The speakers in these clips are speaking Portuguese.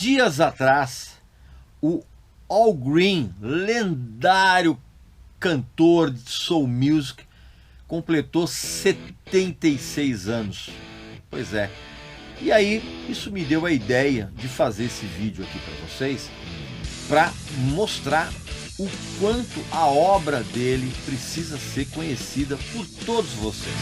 dias atrás, o Al Green, lendário cantor de soul music, completou 76 anos. Pois é. E aí, isso me deu a ideia de fazer esse vídeo aqui para vocês, para mostrar o quanto a obra dele precisa ser conhecida por todos vocês.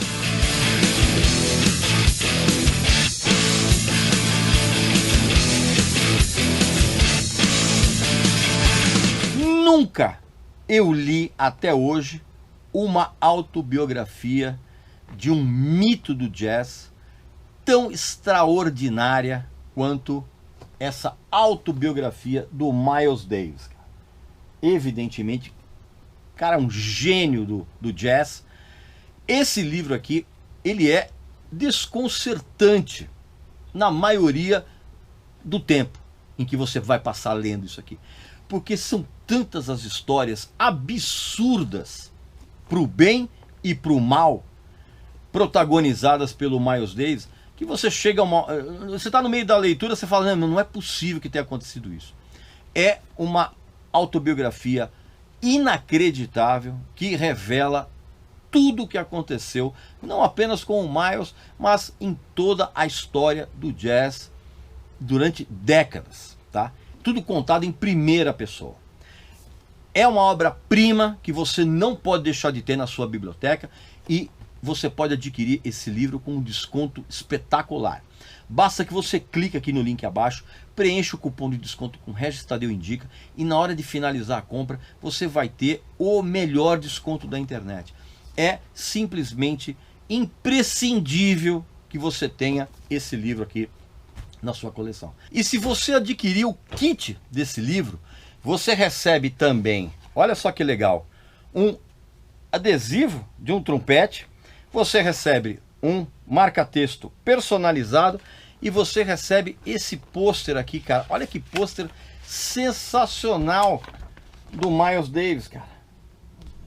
Nunca eu li até hoje uma autobiografia de um mito do jazz tão extraordinária quanto essa autobiografia do Miles Davis. Evidentemente, cara, um gênio do jazz. Esse livro aqui, ele é desconcertante na maioria do tempo em que você vai passar lendo isso aqui. Porque são tantas as histórias absurdas, pro bem e pro mal, protagonizadas pelo Miles Davis, que você chega você está no meio da leitura, você fala, não é possível que tenha acontecido isso. É uma autobiografia inacreditável que revela tudo o que aconteceu, não apenas com o Miles, mas em toda a história do jazz durante décadas, tá? Tudo contado em primeira pessoa. É uma obra-prima que você não pode deixar de ter na sua biblioteca e você pode adquirir esse livro com um desconto espetacular. Basta que você clique aqui no link abaixo, preencha o cupom de desconto com Regis Tadeu Indica e na hora de finalizar a compra você vai ter o melhor desconto da internet. É simplesmente imprescindível que você tenha esse livro aqui na sua coleção. E se você adquirir o kit desse livro, você recebe também, olha só que legal, um adesivo de um trompete, você recebe um marca-texto personalizado e você recebe esse pôster aqui, cara. Olha que pôster sensacional do Miles Davis, cara.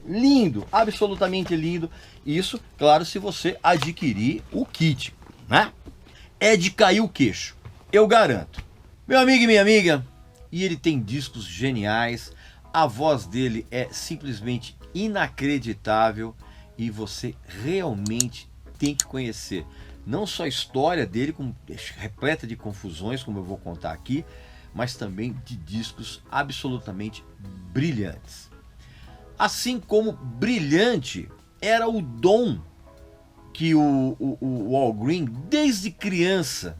Lindo, absolutamente lindo. Isso, claro, se você adquirir o kit, né? É de cair o queixo, eu garanto. Meu amigo e minha amiga, e ele tem discos geniais, a voz dele é simplesmente inacreditável e você realmente tem que conhecer não só a história dele, como repleta de confusões, como eu vou contar aqui, mas também de discos absolutamente brilhantes. Assim como brilhante era o dom que o Al Green, desde criança,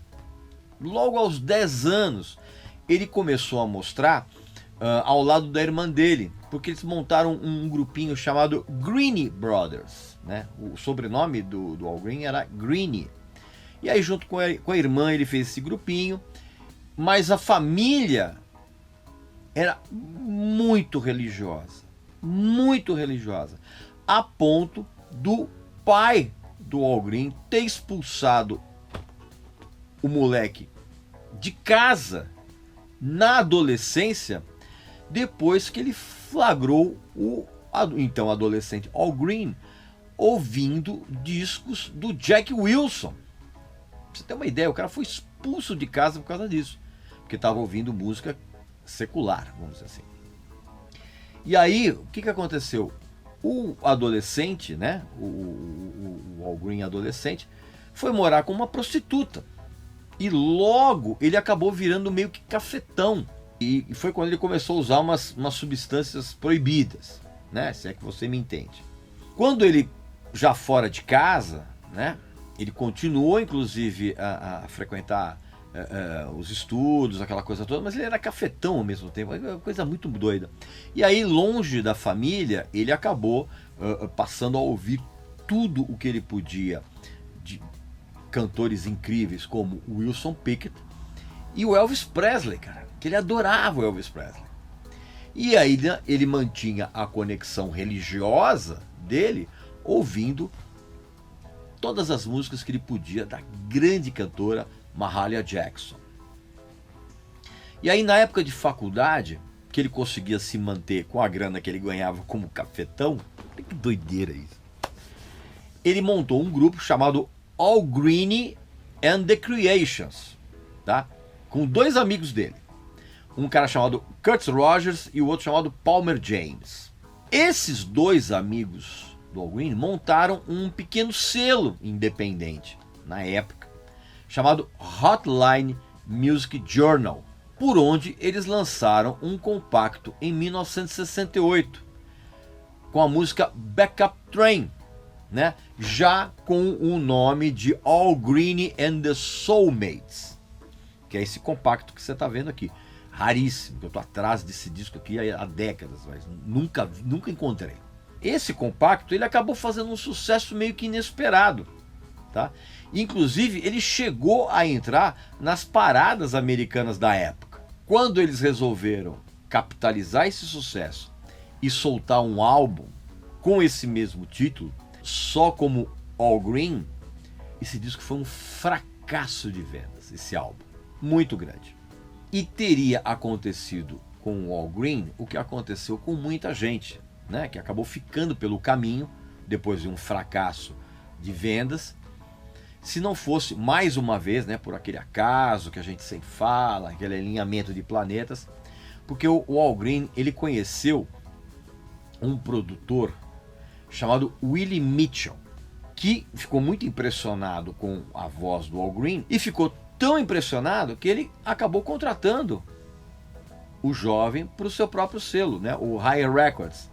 logo aos 10 anos, ele começou a mostrar ao lado da irmã dele, porque eles montaram um grupinho chamado Greene Brothers, né? O sobrenome do Al Green era Greene. E aí junto com a irmã ele fez esse grupinho, mas a família era muito religiosa, a ponto do pai do Al Green ter expulsado o moleque de casa na adolescência, depois que ele flagrou o então adolescente Al Green ouvindo discos do Jack Wilson. Pra você ter uma ideia, o cara foi expulso de casa por causa disso, porque estava ouvindo música secular, vamos dizer assim. E aí, o que aconteceu? O adolescente, né, o Al Green adolescente, foi morar com uma prostituta. E logo ele acabou virando meio que cafetão. E foi quando ele começou a usar umas substâncias proibidas, né? Se é que você me entende. Quando ele, já fora de casa, né? Ele continuou, inclusive, a frequentar os estudos, aquela coisa toda, mas ele era cafetão ao mesmo tempo, uma coisa muito doida. E aí, longe da família, ele acabou passando a ouvir tudo o que ele podia de cantores incríveis como o Wilson Pickett e o Elvis Presley, cara, que ele adorava o Elvis Presley. E aí ele mantinha a conexão religiosa dele ouvindo todas as músicas que ele podia da grande cantora Mahalia Jackson. E aí na época de faculdade, que ele conseguia se manter com a grana que ele ganhava como cafetão, que doideira isso, ele montou um grupo chamado Al Green and the Creations, tá? Com dois amigos dele, um cara chamado Curtis Rogers e o outro chamado Palmer James. Esses dois amigos do Al Green montaram um pequeno selo independente na época, chamado Hotline Music Journal, por onde eles lançaram um compacto em 1968 com a música Backup Train, né? Já com o nome de Al Green and the Soulmates, que é esse compacto que você está vendo aqui. Raríssimo, que eu estou atrás desse disco aqui há décadas, mas nunca encontrei. Esse compacto ele acabou fazendo um sucesso meio que inesperado, tá? Inclusive ele chegou a entrar nas paradas americanas da época. Quando eles resolveram capitalizar esse sucesso e soltar um álbum com esse mesmo título, só como Al Green, esse disco foi um fracasso de vendas, esse álbum, muito grande. E teria acontecido com o Al Green o que aconteceu com muita gente, né, que acabou ficando pelo caminho depois de um fracasso de vendas, se não fosse, mais uma vez, né, por aquele acaso que a gente sempre fala, aquele alinhamento de planetas, porque o Al Green ele conheceu um produtor chamado Willie Mitchell, que ficou muito impressionado com a voz do Al Green e ficou tão impressionado que ele acabou contratando o jovem para o seu próprio selo, né, o Hi Records,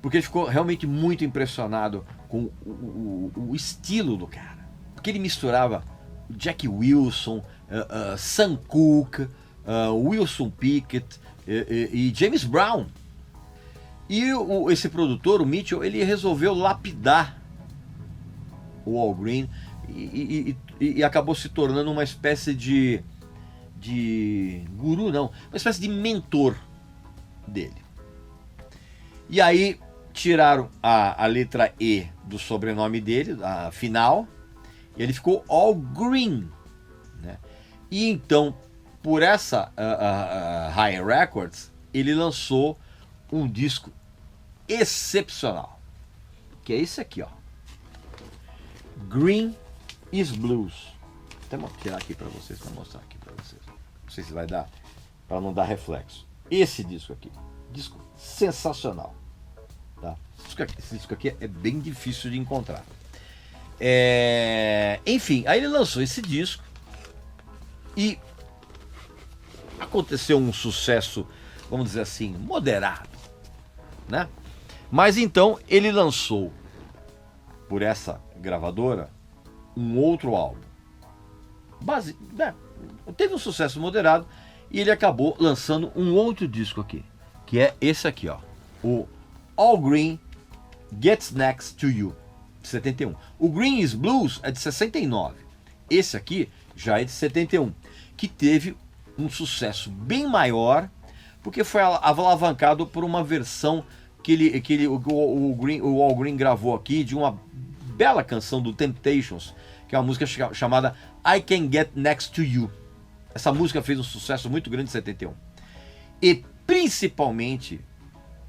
porque ele ficou realmente muito impressionado com o estilo do cara, porque ele misturava Jack Wilson, Sam Cooke, Wilson Pickett e James Brown. E esse produtor, o Mitchell, ele resolveu lapidar o Al Green e acabou se tornando uma espécie de guru, não, uma espécie de mentor dele. E aí tiraram a letra E do sobrenome dele, a final, e ele ficou Al Green, né? E então, por essa Hi Records, ele lançou um disco excepcional, que é esse aqui, ó, Green is Blues. Até vou tirar aqui para vocês, para mostrar aqui para vocês. Não sei se vai dar, para não dar reflexo. Esse disco aqui, disco sensacional, tá? Esse disco aqui é bem difícil de encontrar. Enfim, aí ele lançou esse disco e aconteceu um sucesso, vamos dizer assim, moderado, né? Mas então ele lançou por essa gravadora um outro álbum. Teve um sucesso moderado e ele acabou lançando um outro disco aqui, que é esse aqui, ó, o Al Green Gets Next to You, de 71. O Green is Blues é de 69. Esse aqui já é de 71, que teve um sucesso bem maior, porque foi alavancado por uma versão que o Al Green gravou aqui de uma bela canção do Temptations, que é uma música chamada I Can Get Next to You. Essa música fez um sucesso muito grande em 71. E principalmente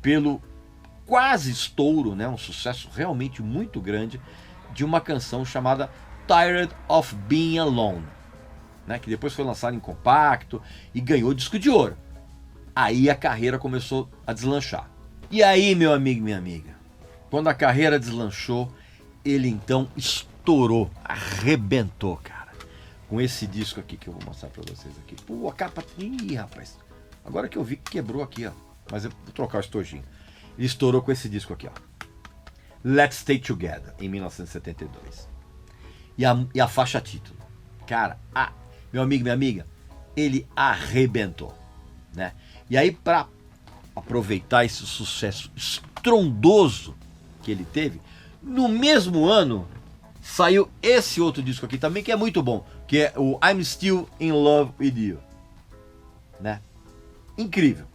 pelo quase estouro, né, um sucesso realmente muito grande, de uma canção chamada Tired of Being Alone, né, que depois foi lançada em compacto e ganhou disco de ouro. Aí a carreira começou a deslanchar. E aí, meu amigo e minha amiga, quando a carreira deslanchou, ele então estourou, arrebentou, cara, com esse disco aqui que eu vou mostrar pra vocês aqui. Pô, a capa... Ih, rapaz, agora que eu vi que quebrou aqui, ó, mas eu vou trocar o estojinho. Ele estourou com esse disco aqui, ó, Let's Stay Together, em 1972. E a faixa título, cara, meu amigo, minha amiga, ele arrebentou, né? E aí, pra aproveitar esse sucesso estrondoso que ele teve, no mesmo ano saiu esse outro disco aqui também, que é muito bom, que é o I'm Still in Love with You, né? Incrível.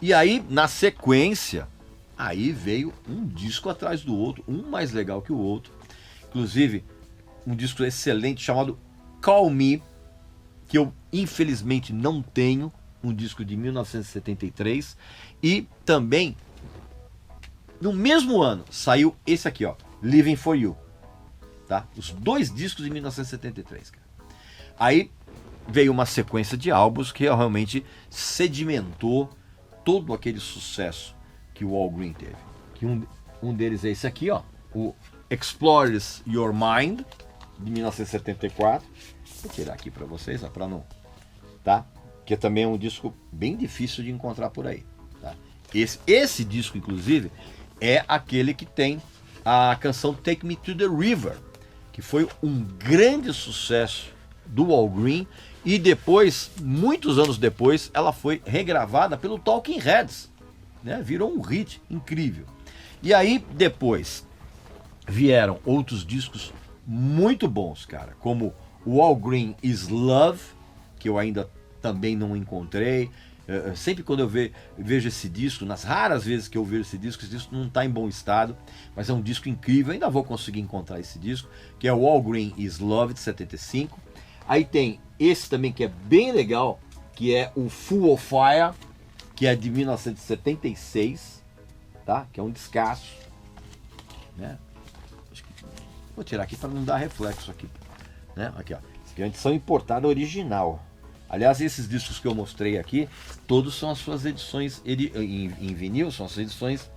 E aí, na sequência, aí veio um disco atrás do outro, um mais legal que o outro, inclusive um disco excelente chamado Call Me, que eu infelizmente não tenho, um disco de 1973, e também no mesmo ano saiu esse aqui, ó, Living for You, tá? Os dois discos de 1973, cara. Aí veio uma sequência de álbuns que realmente sedimentou todo aquele sucesso que o Al Green teve. Que um deles é esse aqui, ó, o Explores Your Mind, de 1974. Vou tirar aqui para vocês, para não, tá? Que também é um disco bem difícil de encontrar por aí, tá? Esse disco, inclusive, é aquele que tem a canção Take Me to the River, que foi um grande sucesso do Al Green, e depois, muitos anos depois, ela foi regravada pelo Talking Heads, né? Virou um hit incrível. E aí, depois, vieram outros discos muito bons, cara, como o Al Green Is Love, que eu ainda também não encontrei. Sempre quando eu vejo esse disco, nas raras vezes que eu vejo esse disco não está em bom estado, mas é um disco incrível, ainda vou conseguir encontrar esse disco, que é o Al Green Is Love, de 75. Aí tem esse também que é bem legal, que é o Full of Fire, que é de 1976, tá? Que é um descasso, né? Vou tirar aqui para não dar reflexo aqui, né? Aqui, ó. Essa edição importada original. Aliás, esses discos que eu mostrei aqui, todos são as suas edições em vinil, são as edições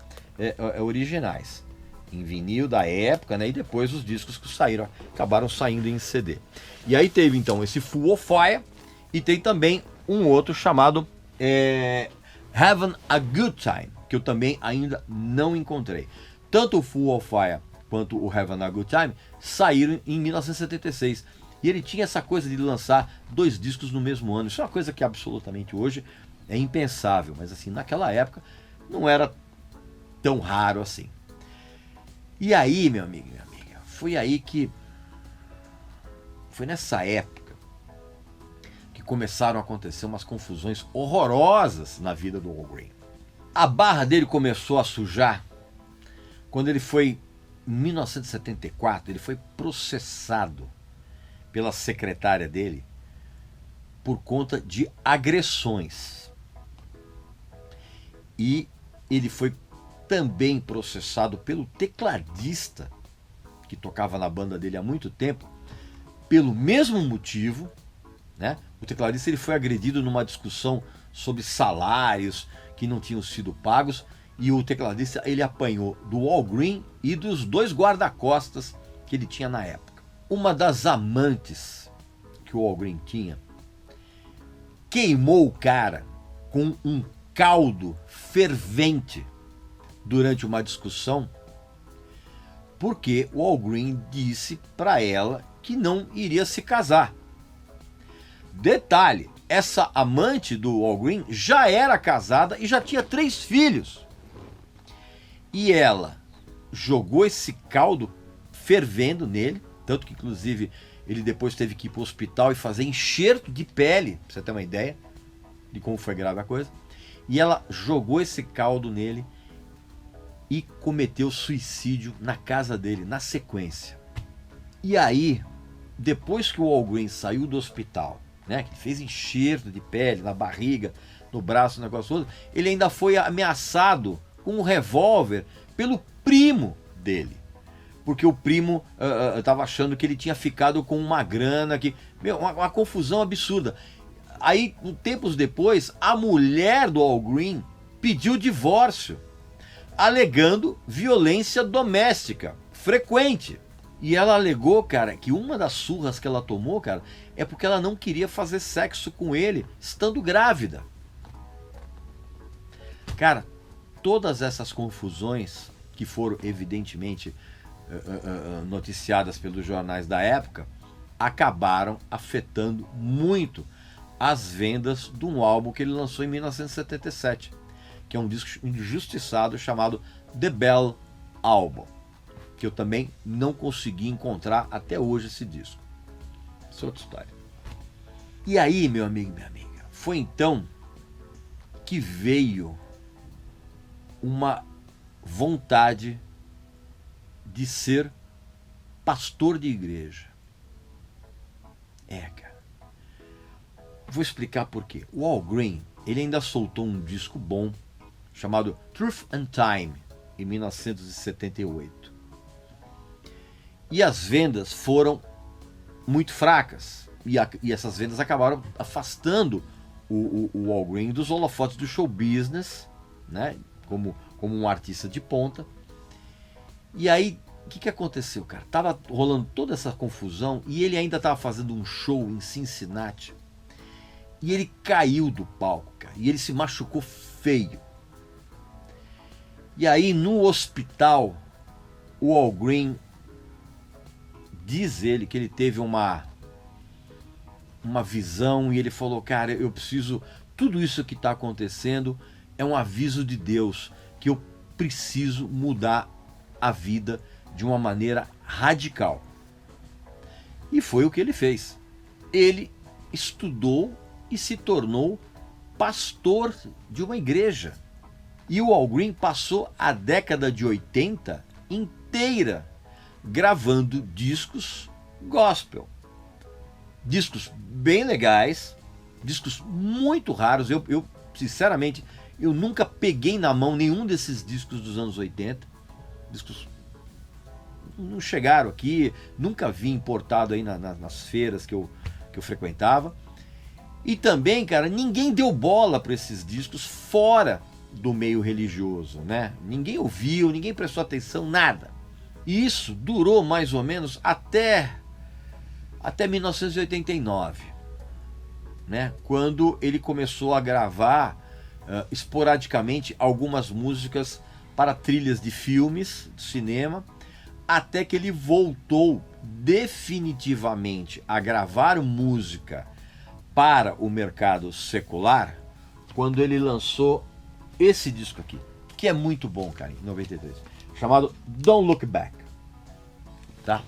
originais. Em vinil da época, né? E depois os discos que saíram, acabaram saindo em CD. E aí teve então esse Full of Fire, e tem também um outro chamado Having a Good Time, que eu também ainda não encontrei. Tanto o Full of Fire quanto o Having a Good Time saíram em 1976. E ele tinha essa coisa de lançar 2 discos no mesmo ano. Isso é uma coisa que absolutamente hoje é impensável, mas assim, naquela época não era tão raro assim. E aí, meu amigo e minha amiga, foi nessa época que começaram a acontecer umas confusões horrorosas na vida do Al Green. A barra dele começou a sujar quando ele foi, em 1974, ele foi processado pela secretária dele por conta de agressões. E ele foi também processado pelo tecladista que tocava na banda dele há muito tempo, pelo mesmo motivo, né? O tecladista ele foi agredido numa discussão sobre salários que não tinham sido pagos, e o tecladista ele apanhou do Al Green e dos 2 guarda-costas que ele tinha na época. Uma das amantes que o Al Green tinha queimou o cara com um caldo fervente durante uma discussão, porque o Al Green disse para ela que não iria se casar. Detalhe, essa amante do Al Green já era casada e já tinha 3 filhos. E ela jogou esse caldo fervendo nele, tanto que inclusive ele depois teve que ir para o hospital e fazer enxerto de pele, pra você ter uma ideia de como foi grave a coisa. E ela jogou esse caldo nele e cometeu suicídio na casa dele, na sequência. E aí, depois que o Al Green saiu do hospital, né, que fez enxerto de pele na barriga, no braço, no negócio todo, ele ainda foi ameaçado com um revólver pelo primo dele. Porque o primo estava achando que ele tinha ficado com uma grana, uma confusão absurda. Aí, tempos depois, a mulher do Al Green pediu divórcio, alegando violência doméstica frequente. E ela alegou, cara, que uma das surras que ela tomou, cara, é porque ela não queria fazer sexo com ele estando grávida. Cara, todas essas confusões que foram evidentemente noticiadas pelos jornais da época acabaram afetando muito as vendas de um álbum que ele lançou em 1977, que é um disco injustiçado chamado The Bell Album, que eu também não consegui encontrar até hoje esse disco. Isso é outra história. E aí, meu amigo e minha amiga, foi então que veio uma vontade de ser pastor de igreja. Cara. Vou explicar por quê. O Al Green, ele ainda soltou um disco bom chamado Truth and Time, em 1978. E as vendas foram muito fracas. E essas vendas acabaram afastando o Al Green dos holofotes do show business, né? Como um artista de ponta. E aí, o que aconteceu, cara? Tava rolando toda essa confusão e ele ainda estava fazendo um show em Cincinnati. E ele caiu do palco, cara. E ele se machucou feio. E aí, no hospital, o Al Green, diz ele que ele teve uma visão e ele falou, cara, eu preciso, tudo isso que está acontecendo é um aviso de Deus, que eu preciso mudar a vida de uma maneira radical. E foi o que ele fez. Ele estudou e se tornou pastor de uma igreja. E o Al Green passou a década de 80 inteira gravando discos gospel. Discos bem legais, discos muito raros. Eu sinceramente, eu nunca peguei na mão nenhum desses discos dos anos 80. Discos não chegaram aqui, nunca vi importado aí nas feiras que eu frequentava. E também, cara, ninguém deu bola para esses discos fora do meio religioso, né? Ninguém ouviu, ninguém prestou atenção, nada. E isso durou mais ou menos até 1989, né? Quando ele começou a gravar esporadicamente algumas músicas para trilhas de filmes, de cinema, até que ele voltou definitivamente a gravar música para o mercado secular, quando ele lançou esse disco aqui, que é muito bom, cara, em 93, chamado Don't Look Back, tá?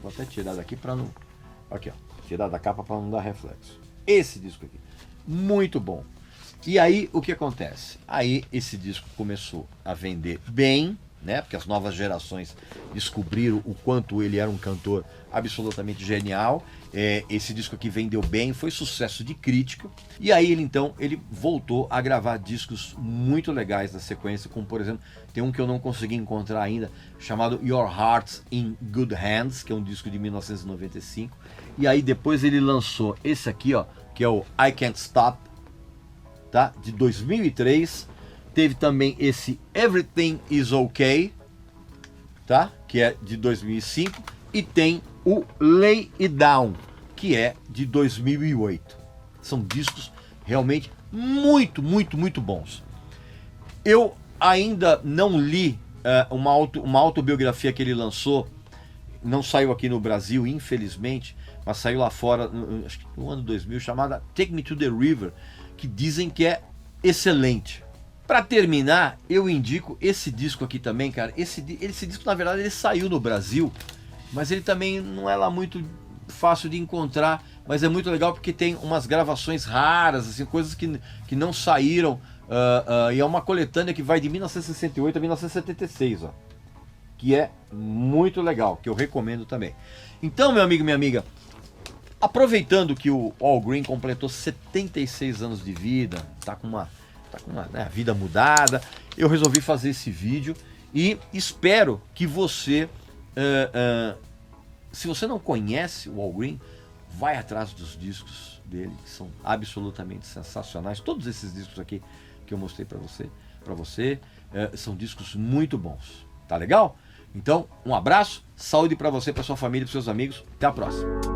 Vou até tirar daqui para não... Aqui, ó, tirar da capa para não dar reflexo. Esse disco aqui, muito bom. E aí, o que acontece? Aí, esse disco começou a vender bem, né? Porque as novas gerações descobriram o quanto ele era um cantor absolutamente genial. Esse disco aqui vendeu bem, foi sucesso de crítica. E aí ele voltou a gravar discos muito legais na sequência, como por exemplo, tem um que eu não consegui encontrar ainda, chamado Your Heart's in Good Hands, que é um disco de 1995. E aí depois ele lançou esse aqui, ó, que é o I Can't Stop, tá? De 2003. Teve também esse Everything Is Okay, tá? Que é de 2005. E tem o Lay It Down, que é de 2008. São discos realmente muito, muito, muito bons. Eu ainda não li uma autobiografia que ele lançou, não saiu aqui no Brasil, infelizmente, mas saiu lá fora, acho que no ano 2000, chamada Take Me to the River, que dizem que é excelente. Para terminar, eu indico esse disco aqui também, cara. Esse disco, na verdade, ele saiu no Brasil, mas ele também não é lá muito fácil de encontrar, mas é muito legal porque tem umas gravações raras, assim, coisas que não saíram, e é uma coletânea que vai de 1968 a 1976, ó, que é muito legal, que eu recomendo também. Então, meu amigo e minha amiga, aproveitando que o Al Green completou 76 anos de vida, tá com uma né, vida mudada, eu resolvi fazer esse vídeo e espero que você, se você não conhece o Al Green, vai atrás dos discos dele, que são absolutamente sensacionais. Todos esses discos aqui que eu mostrei para você, são discos muito bons. Tá legal? Então, um abraço, saúde para você, para sua família, para seus amigos. Até a próxima.